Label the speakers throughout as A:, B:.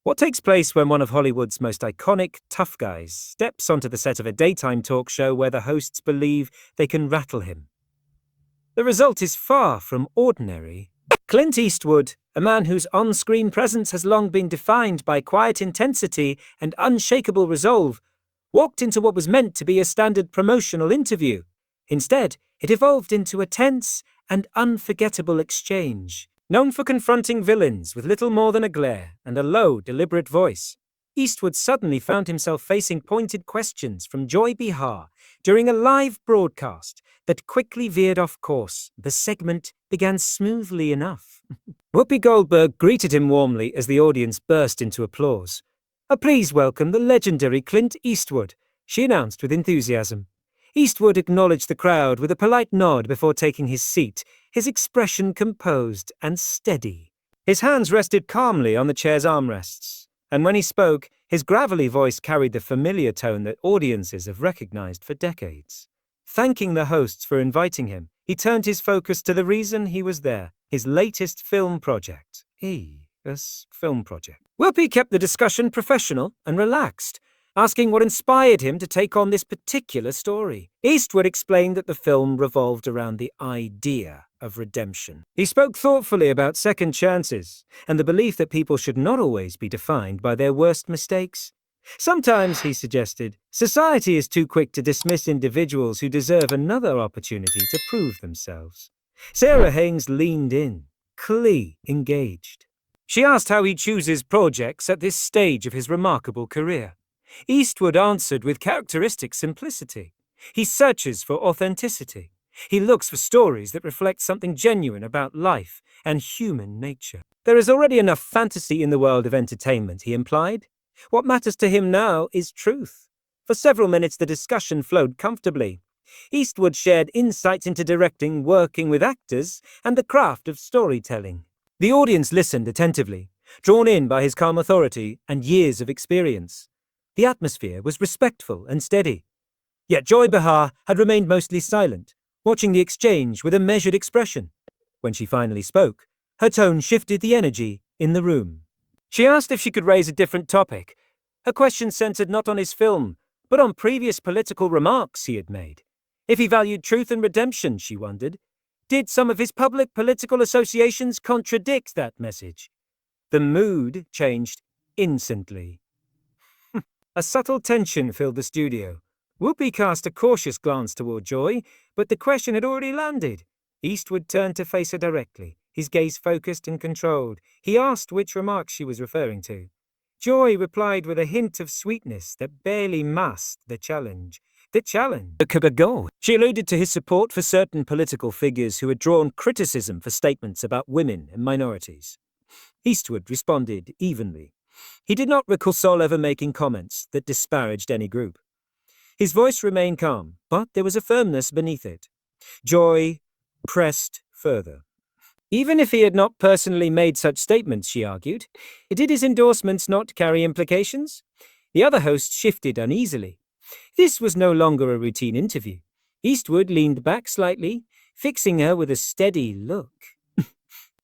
A: What takes place when one of Hollywood's most iconic tough guys steps onto the set of a daytime talk show where the hosts believe they can rattle him? The result is far from ordinary. Clint Eastwood, a man whose on-screen presence has long been defined by quiet intensity and unshakable resolve, walked into what was meant to be a standard promotional interview. Instead, it evolved into a tense and unforgettable exchange. Known for confronting villains with little more than a glare and a low, deliberate voice, Eastwood suddenly found himself facing pointed questions from Joy Behar during a live broadcast that quickly veered off course. The segment began smoothly enough. Whoopi Goldberg greeted him warmly as the audience burst into applause. Please welcome the legendary Clint Eastwood," she announced with enthusiasm. Eastwood acknowledged the crowd with a polite nod before taking his seat, his expression composed and steady. His hands rested calmly on the chair's armrests, and when he spoke, his gravelly voice carried the familiar tone that audiences have recognized for decades. Thanking the hosts for inviting him, he turned his focus to the reason he was there, his latest film project. Whoopi kept the discussion professional and relaxed, asking what inspired him to take on this particular story. Eastwood explained that the film revolved around the idea of redemption. He spoke thoughtfully about second chances and the belief that people should not always be defined by their worst mistakes. Sometimes, he suggested, society is too quick to dismiss individuals who deserve another opportunity to prove themselves. Sarah Haynes leaned in, clearly engaged. She asked how he chooses projects at this stage of his remarkable career. Eastwood answered with characteristic simplicity. He searches for authenticity. He looks for stories that reflect something genuine about life and human nature. There is already enough fantasy in the world of entertainment, he implied. What matters to him now is truth. For several minutes the discussion flowed comfortably. Eastwood shared insights into directing, working with actors, and the craft of storytelling. The audience listened attentively, drawn in by his calm authority and years of experience. The atmosphere was respectful and steady. Yet Joy Behar had remained mostly silent, watching the exchange with a measured expression. When she finally spoke, her tone shifted the energy in the room. She asked if she could raise a different topic. Her question centered not on his film, but on previous political remarks he had made. If he valued truth and redemption, she wondered, did some of his public political associations contradict that message? The mood changed instantly. A subtle tension filled the studio. Whoopi cast a cautious glance toward Joy, but the question had already landed. Eastwood turned to face her directly, his gaze focused and controlled. He asked which remark she was referring to. Joy replied with a hint of sweetness that barely masked the challenge. The challenge? She alluded to his support for certain political figures who had drawn criticism for statements about women and minorities. Eastwood responded evenly. He did not recall ever making comments that disparaged any group. His voice remained calm, but there was a firmness beneath it. Joy pressed further. Even if he had not personally made such statements, she argued, did his endorsements not carry implications? The other host shifted uneasily. This was no longer a routine interview. Eastwood leaned back slightly, fixing her with a steady look.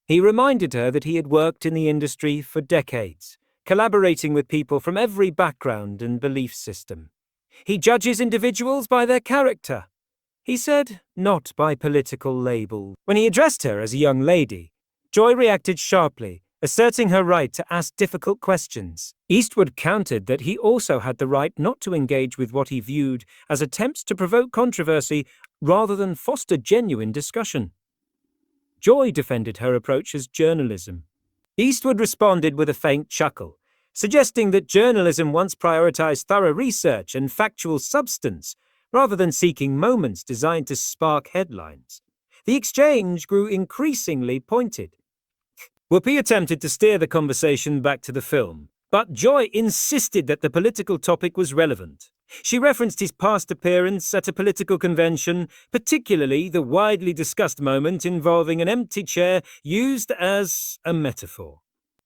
A: He reminded her that he had worked in the industry for decades, collaborating with people from every background and belief system. He judges individuals by their character, he said, not by political label. When he addressed her as a young lady, Joy reacted sharply, asserting her right to ask difficult questions. Eastwood countered that he also had the right not to engage with what he viewed as attempts to provoke controversy rather than foster genuine discussion. Joy defended her approach as journalism. Eastwood responded with a faint chuckle, suggesting that journalism once prioritized thorough research and factual substance rather than seeking moments designed to spark headlines. The exchange grew increasingly pointed. Whoopi attempted to steer the conversation back to the film, but Joy insisted that the political topic was relevant. She referenced his past appearance at a political convention, particularly the widely discussed moment involving an empty chair used as a metaphor.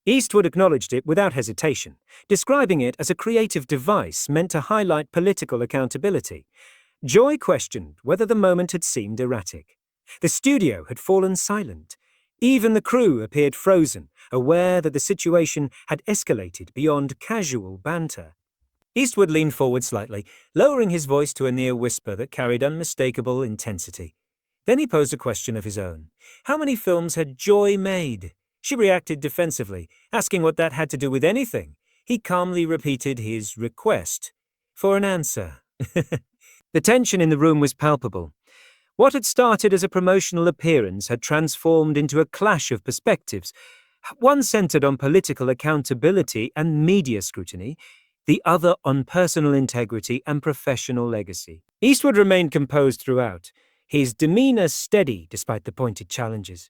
A: Eastwood acknowledged it without hesitation, describing it as a creative device meant to highlight political accountability. Joy questioned whether the moment had seemed erratic. The studio had fallen silent. Even the crew appeared frozen, aware that the situation had escalated beyond casual banter. Eastwood leaned forward slightly, lowering his voice to a near whisper that carried unmistakable intensity. Then he posed a question of his own. How many films had Joy made? She reacted defensively, asking what that had to do with anything. He calmly repeated his request for an answer. The tension in the room was palpable. What had started as a promotional appearance had transformed into a clash of perspectives, one centered on political accountability and media scrutiny, the other on personal integrity and professional legacy. Eastwood remained composed throughout, his demeanor steady despite the pointed challenges.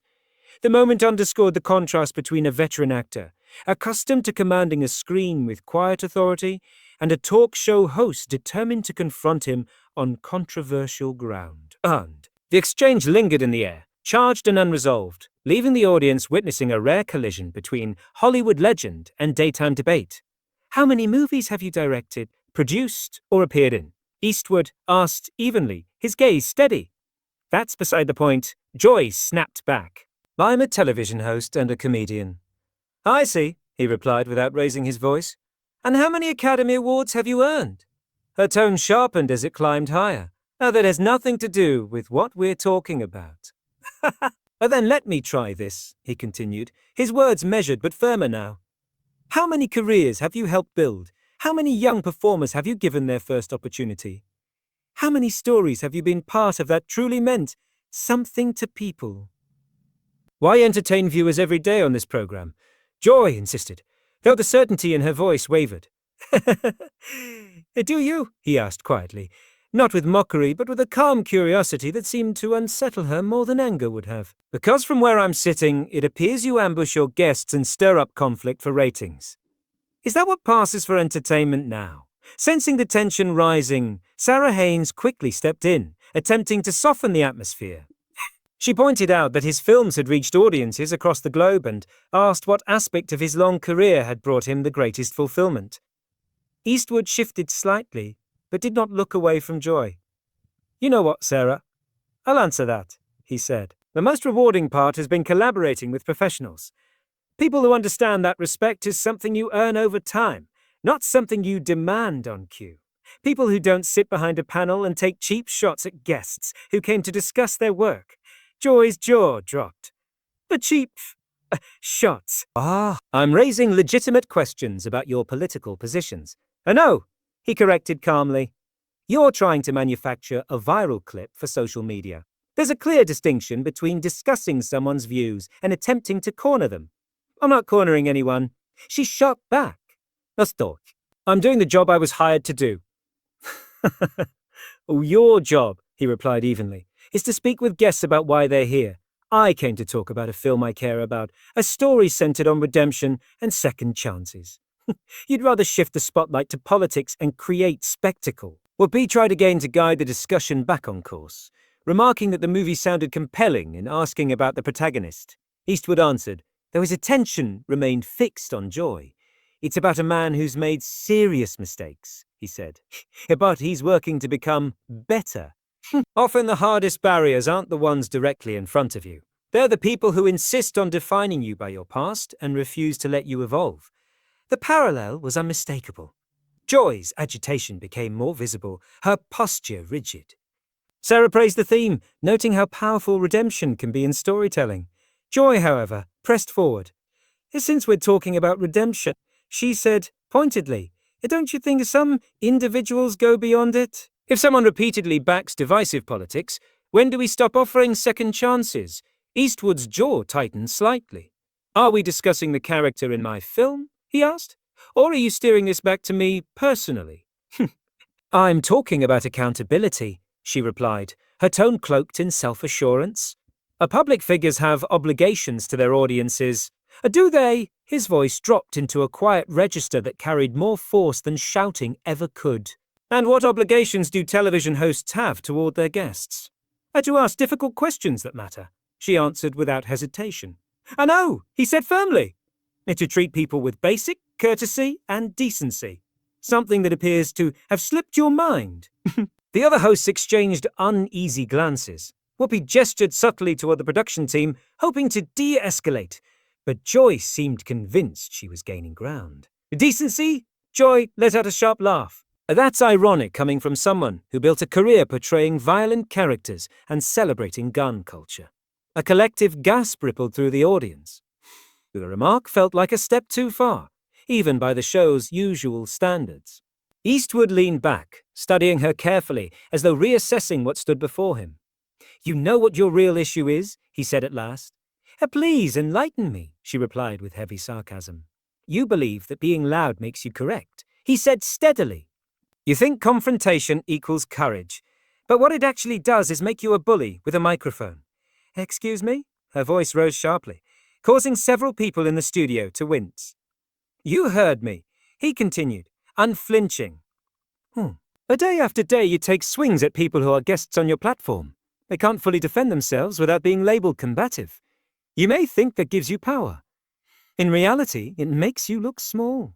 A: The moment underscored the contrast between a veteran actor, accustomed to commanding a screen with quiet authority, and a talk show host determined to confront him on controversial ground. And the exchange lingered in the air, charged and unresolved, leaving the audience witnessing a rare collision between Hollywood legend and daytime debate. How many movies have you directed, produced, or appeared in? Eastwood asked evenly, his gaze steady. That's beside the point. Joy snapped back. I'm a television host and a comedian. I see, he replied without raising his voice. And how many Academy Awards have you earned? Her tone sharpened as it climbed higher. Now that has nothing to do with what we're talking about. Then let me try this, he continued, his words measured but firmer now. How many careers have you helped build? How many young performers have you given their first opportunity? How many stories have you been part of that truly meant something to people? Why entertain viewers every day on this program? Joy insisted, though the certainty in her voice wavered. Do you? He asked quietly, not with mockery, but with a calm curiosity that seemed to unsettle her more than anger would have. Because from where I'm sitting, it appears you ambush your guests and stir up conflict for ratings. Is that what passes for entertainment now? Sensing the tension rising, Sarah Haynes quickly stepped in, attempting to soften the atmosphere. She pointed out that his films had reached audiences across the globe and asked what aspect of his long career had brought him the greatest fulfillment. Eastwood shifted slightly, but did not look away from Joy. You know what, Sarah? I'll answer that, he said. The most rewarding part has been collaborating with professionals. People who understand that respect is something you earn over time, not something you demand on cue. People who don't sit behind a panel and take cheap shots at guests who came to discuss their work. Joy's jaw dropped. The cheap shots. I'm raising legitimate questions about your political positions. No, he corrected calmly. You're trying to manufacture a viral clip for social media. There's a clear distinction between discussing someone's views and attempting to corner them. I'm not cornering anyone. She shot back. Nostok. I'm doing the job I was hired to do. Your job, he replied evenly, is to speak with guests about why they're here. I came to talk about a film I care about, a story centered on redemption and second chances. You'd rather shift the spotlight to politics and create spectacle. Whoopi tried again to guide the discussion back on course, remarking that the movie sounded compelling and asking about the protagonist. Eastwood answered, though his attention remained fixed on Joy. It's about a man who's made serious mistakes, he said, but he's working to become better. Often the hardest barriers aren't the ones directly in front of you. They're the people who insist on defining you by your past and refuse to let you evolve. The parallel was unmistakable. Joy's agitation became more visible, her posture rigid. Sarah praised the theme, noting how powerful redemption can be in storytelling. Joy, however, pressed forward. Since we're talking about redemption, she said pointedly, don't you think some individuals go beyond it? If someone repeatedly backs divisive politics, when do we stop offering second chances? Eastwood's jaw tightened slightly. Are we discussing the character in my film? He asked. Or are you steering this back to me personally? I'm talking about accountability, she replied, her tone cloaked in self-assurance. Public figures have obligations to their audiences. Do they? His voice dropped into a quiet register that carried more force than shouting ever could. And what obligations do television hosts have toward their guests? To ask difficult questions that matter, she answered without hesitation. No, he said firmly. To treat people with basic courtesy and decency. Something that appears to have slipped your mind. The other hosts exchanged uneasy glances. Whoopi gestured subtly toward the production team, hoping to de-escalate, but Joy seemed convinced she was gaining ground. Decency? Joy let out a sharp laugh. That's ironic coming from someone who built a career portraying violent characters and celebrating gun culture. A collective gasp rippled through the audience. The remark felt like a step too far, even by the show's usual standards. Eastwood leaned back, studying her carefully, as though reassessing what stood before him. "You know what your real issue is?" he said at last. Please enlighten me," she replied with heavy sarcasm. "You believe that being loud makes you correct," he said steadily. "You think confrontation equals courage, but what it actually does is make you a bully with a microphone." "Excuse me?" Her voice rose sharply, causing several people in the studio to wince. "You heard me," he continued, unflinching. A day after day you take swings at people who are guests on your platform. They can't fully defend themselves without being labeled combative. You may think that gives you power. In reality, it makes you look small."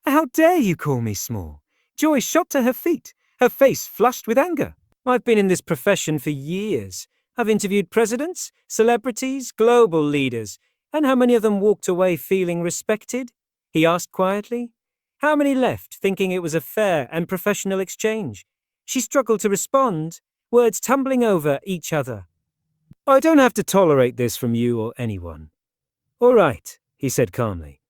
A: "How dare you call me small?" Joy shot to her feet, her face flushed with anger. "I've been in this profession for years. I've interviewed presidents, celebrities, global leaders. And how many of them walked away feeling respected?" he asked quietly. "How many left thinking it was a fair and professional exchange?" She struggled to respond, words tumbling over each other. "I don't have to tolerate this from you or anyone." "All right," he said calmly.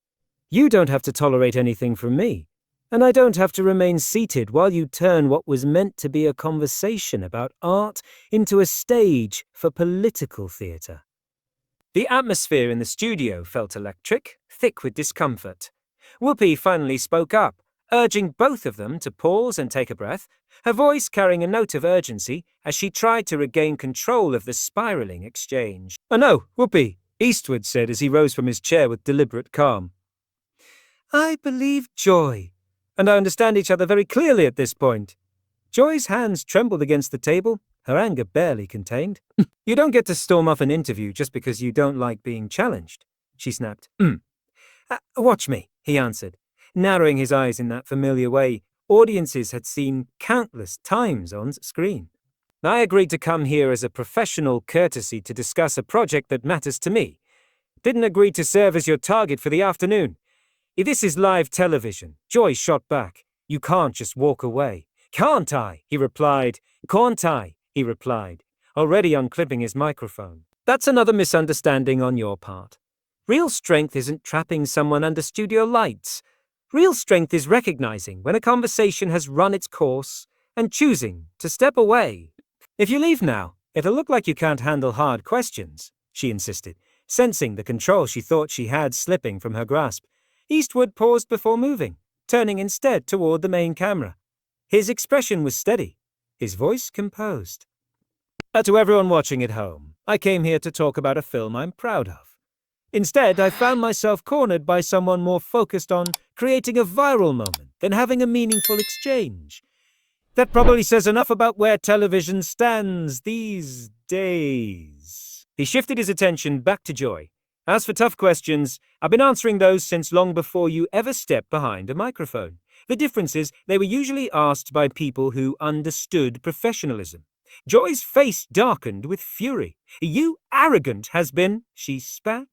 A: "You don't have to tolerate anything from me, and I don't have to remain seated while you turn what was meant to be a conversation about art into a stage for political theatre." The atmosphere in the studio felt electric, thick with discomfort. Whoopi finally spoke up, urging both of them to pause and take a breath, her voice carrying a note of urgency as she tried to regain control of the spiraling exchange. "Oh no, Whoopi," Eastwood said as he rose from his chair with deliberate calm. "I believe Joy, and I understand each other very clearly at this point." Joy's hands trembled against the table, her anger barely contained. "You don't get to storm off an interview just because you don't like being challenged," she snapped. Watch me," he answered, narrowing his eyes in that familiar way audiences had seen countless times on screen. "I agreed to come here as a professional courtesy to discuss a project that matters to me. Didn't agree to serve as your target for the afternoon. If this is live television," Joy shot back. "You can't just walk away." "Can't I?" he replied. "Can't I?" he replied, already unclipping his microphone. "That's another misunderstanding on your part. Real strength isn't trapping someone under studio lights. Real strength is recognizing when a conversation has run its course and choosing to step away. If you leave now, it'll look like you can't handle hard questions," she insisted, sensing the control she thought she had slipping from her grasp. Eastwood paused before moving, turning instead toward the main camera. His expression was steady, his voice composed. "To everyone watching at home, I came here to talk about a film I'm proud of. Instead, I found myself cornered by someone more focused on creating a viral moment than having a meaningful exchange. That probably says enough about where television stands these days." He shifted his attention back to Joy. "As for tough questions, I've been answering those since long before you ever stepped behind a microphone. The difference is they were usually asked by people who understood professionalism." Joy's face darkened with fury. "You arrogant has-been," she spat.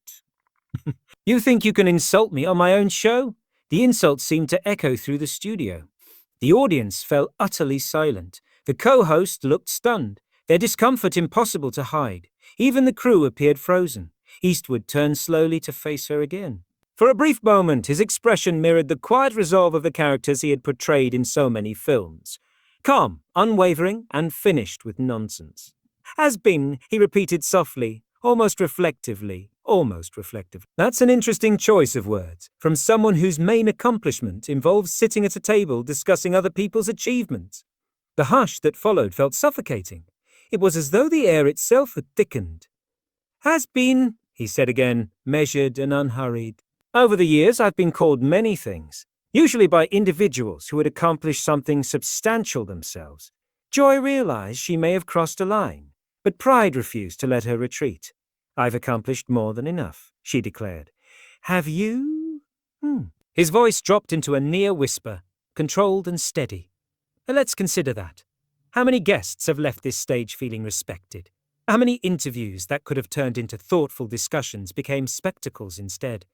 A: "You think you can insult me on my own show?" The insult seemed to echo through the studio. The audience fell utterly silent. The co-host looked stunned, their discomfort impossible to hide. Even the crew appeared frozen. Eastwood turned slowly to face her again. For a brief moment, his expression mirrored the quiet resolve of the characters he had portrayed in so many films. Calm, unwavering, and finished with nonsense. "Has been," he repeated softly, almost reflectively. That's an interesting choice of words, from someone whose main accomplishment involves sitting at a table discussing other people's achievements. The hush that followed felt suffocating. It was as though the air itself had thickened. "Has been," he said again, measured and unhurried. "Over the years, I've been called many things, usually by individuals who had accomplished something substantial themselves." Joy realized she may have crossed a line, but pride refused to let her retreat. "I've accomplished more than enough," she declared. "Have you?" His voice dropped into a near whisper, controlled and steady. "Let's consider that." How many guests have left this stage feeling respected? How many interviews that could have turned into thoughtful discussions became spectacles instead?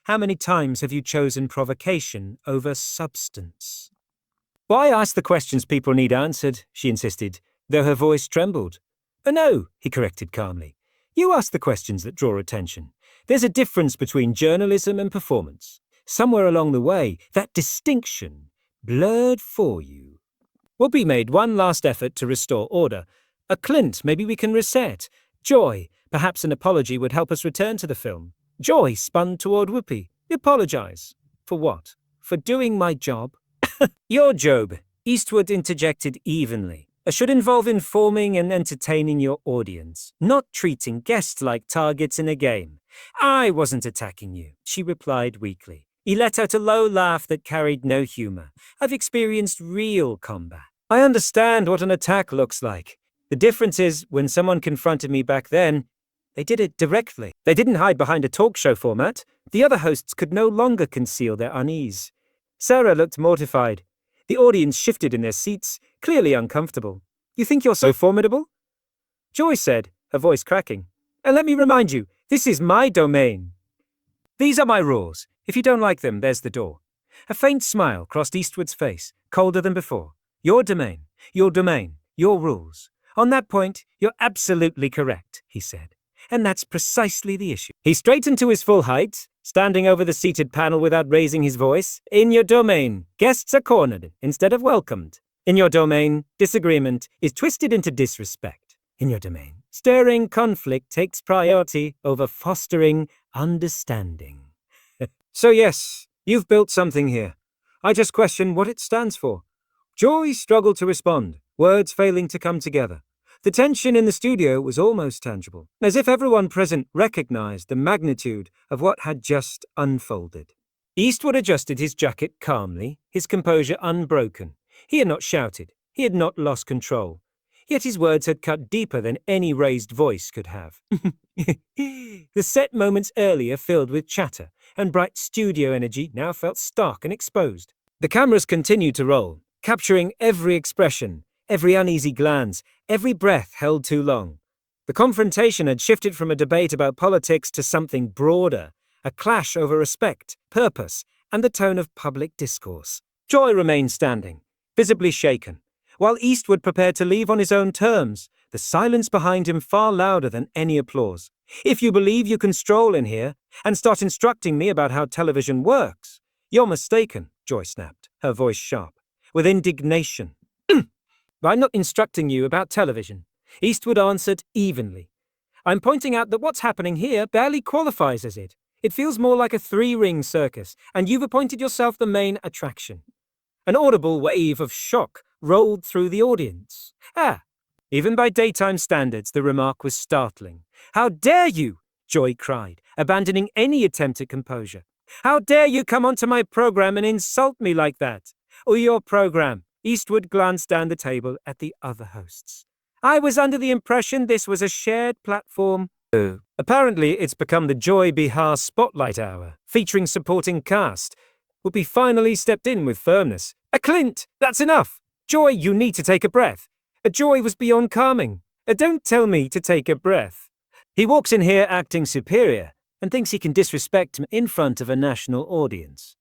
A: How many times have you chosen provocation over substance? Why ask the questions people need answered? She insisted, though her voice trembled. Oh no, he corrected calmly. You ask the questions that draw attention. There's a difference between journalism and performance. Somewhere along the way, that distinction blurred for you. Whoopi made one last effort to restore order. A Clint, maybe we can reset. Joy, perhaps an apology would help us return to the film. Joy spun toward Whoopi. Apologize. For what? For doing my job? Your job, Eastwood interjected evenly, should involve informing and entertaining your audience, not treating guests like targets in a game. I wasn't attacking you, she replied weakly. He let out a low laugh that carried no humor. I've experienced real combat. I understand what an attack looks like. The difference is, when someone confronted me back then, they did it directly. They didn't hide behind a talk show format. The other hosts could no longer conceal their unease. Sarah looked mortified. The audience shifted in their seats, clearly uncomfortable. You think you're so formidable? Joy said, her voice cracking. And let me remind you, this is my domain. These are my rules. If you don't like them, there's the door. A faint smile crossed Eastwood's face, colder than before. Your domain, your rules. On that point, you're absolutely correct, he said. And that's precisely the issue. He straightened to his full height, standing over the seated panel without raising his voice. In your domain, guests are cornered instead of welcomed. In your domain, disagreement is twisted into disrespect. In your domain, stirring conflict takes priority over fostering understanding. So yes, you've built something here. I just question what it stands for. Joy struggled to respond, words failing to come together. The tension in the studio was almost tangible, as if everyone present recognized the magnitude of what had just unfolded. Eastwood adjusted his jacket calmly, his composure unbroken. He had not shouted. He had not lost control. Yet his words had cut deeper than any raised voice could have. The set moments earlier filled with chatter, and bright studio energy now felt stark and exposed. The cameras continued to roll, capturing every expression, every uneasy glance, every breath held too long. The confrontation had shifted from a debate about politics to something broader, a clash over respect, purpose, and the tone of public discourse. Joy remained standing, visibly shaken, while Eastwood prepared to leave on his own terms, the silence behind him far louder than any applause. If you believe you can stroll in here and start instructing me about how television works, you're mistaken, Joy snapped, her voice sharp, with indignation. I'm not instructing you about television, Eastwood answered evenly. I'm pointing out that what's happening here barely qualifies as it. It feels more like a three-ring circus, and you've appointed yourself the main attraction. An audible wave of shock rolled through the audience. Even by daytime standards, the remark was startling. How dare you, Joy cried, abandoning any attempt at composure. How dare you come onto my program and insult me like that? Or your program? Eastwood glanced down the table at the other hosts. I was under the impression this was a shared platform. Apparently, it's become the Joy Behar Spotlight Hour, featuring supporting cast. Whoopi finally stepped in with firmness. Clint, that's enough. Joy, you need to take a breath. Joy was beyond calming. Don't tell me to take a breath. He walks in here acting superior and thinks he can disrespect me in front of a national audience.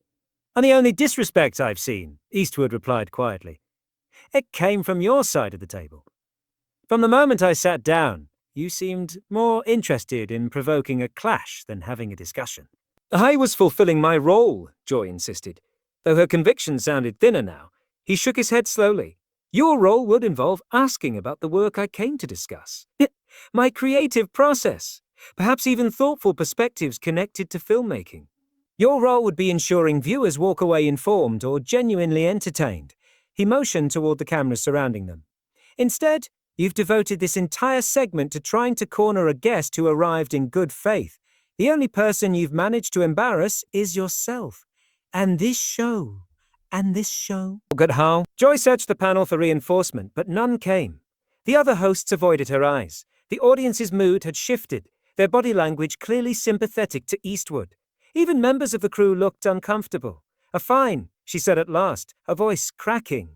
A: And the only disrespect I've seen, Eastwood replied quietly, it came from your side of the table. From the moment I sat down, you seemed more interested in provoking a clash than having a discussion. I was fulfilling my role, Joy insisted. Though her conviction sounded thinner now, he shook his head slowly. Your role would involve asking about the work I came to discuss. My creative process, perhaps even thoughtful perspectives connected to filmmaking. Your role would be ensuring viewers walk away informed or genuinely entertained. He motioned toward the cameras surrounding them. Instead, you've devoted this entire segment to trying to corner a guest who arrived in good faith. The only person you've managed to embarrass is yourself. And this show. Good how? Joy searched the panel for reinforcement, but none came. The other hosts avoided her eyes. The audience's mood had shifted, their body language clearly sympathetic to Eastwood. Even members of the crew looked uncomfortable. Fine, she said at last, her voice cracking.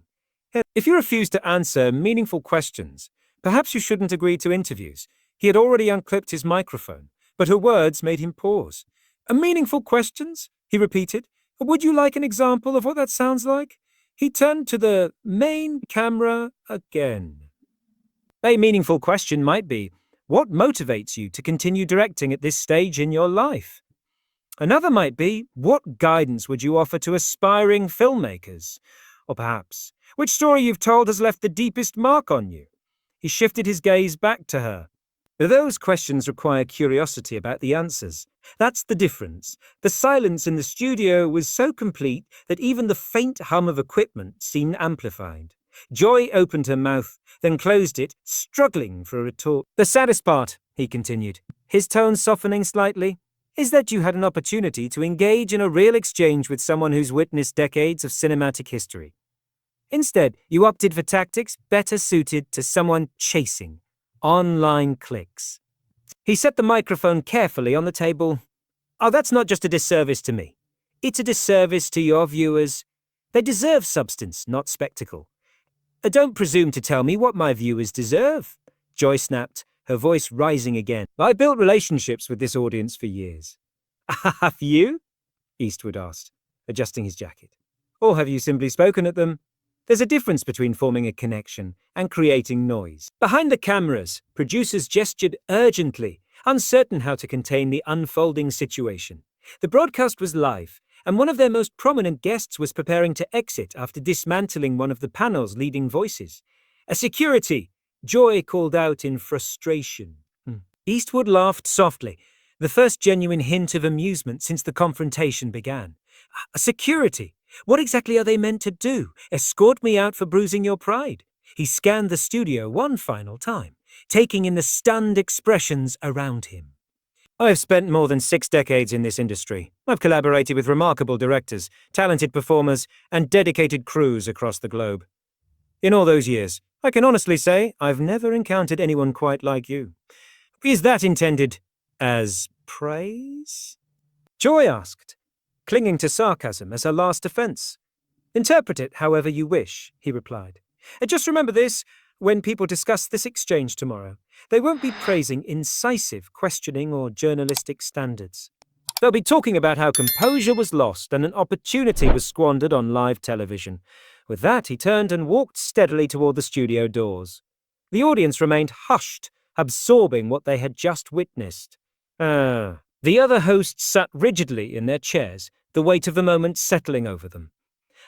A: If you refuse to answer meaningful questions, perhaps you shouldn't agree to interviews. He had already unclipped his microphone, but her words made him pause. Meaningful questions? He repeated. Would you like an example of what that sounds like? He turned to the main camera again. A meaningful question might be, what motivates you to continue directing at this stage in your life? Another might be, what guidance would you offer to aspiring filmmakers? Or perhaps, which story you've told has left the deepest mark on you? He shifted his gaze back to her. Those questions require curiosity about the answers. That's the difference. The silence in the studio was so complete that even the faint hum of equipment seemed amplified. Joy opened her mouth, then closed it, struggling for a retort. The saddest part, he continued, his tone softening slightly, is that you had an opportunity to engage in a real exchange with someone who's witnessed decades of cinematic history. Instead, you opted for tactics better suited to someone chasing online clicks. He set the microphone carefully on the table. Oh, that's not just a disservice to me. It's a disservice to your viewers. They deserve substance, not spectacle. Don't presume to tell me what my viewers deserve, Joy snapped, her voice rising again. I built relationships with this audience for years. Have you? Eastwood asked, adjusting his jacket. Or have you simply spoken at them? There's a difference between forming a connection and creating noise. Behind the cameras, producers gestured urgently, uncertain how to contain the unfolding situation. The broadcast was live, and one of their most prominent guests was preparing to exit after dismantling one of the panel's leading voices. A security, Joy called out in frustration. Eastwood laughed softly, the first genuine hint of amusement since the confrontation began. A security? What exactly are they meant to do? Escort me out for bruising your pride? He scanned the studio one final time, taking in the stunned expressions around him. I've spent more than 6 decades in this industry. I've collaborated with remarkable directors, talented performers, and dedicated crews across the globe. In all those years, I can honestly say I've never encountered anyone quite like you. Is that intended as praise? Joy asked, clinging to sarcasm as her last defense. Interpret it however you wish, he replied. Just remember this, when people discuss this exchange tomorrow, they won't be praising incisive questioning or journalistic standards. They'll be talking about how composure was lost and an opportunity was squandered on live television. With that, he turned and walked steadily toward the studio doors. The audience remained hushed, absorbing what they had just witnessed. The other hosts sat rigidly in their chairs, the weight of the moment settling over them.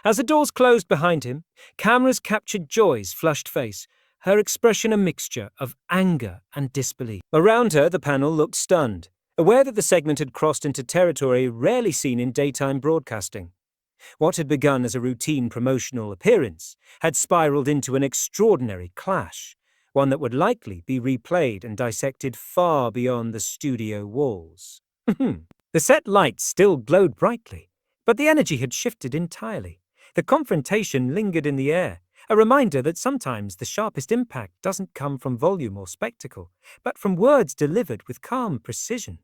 A: As the doors closed behind him, cameras captured Joy's flushed face, her expression a mixture of anger and disbelief. Around her, the panel looked stunned, aware that the segment had crossed into territory rarely seen in daytime broadcasting. What had begun as a routine promotional appearance had spiraled into an extraordinary clash, one that would likely be replayed and dissected far beyond the studio walls. The set lights still glowed brightly, but the energy had shifted entirely. The confrontation lingered in the air, a reminder that sometimes the sharpest impact doesn't come from volume or spectacle, but from words delivered with calm precision.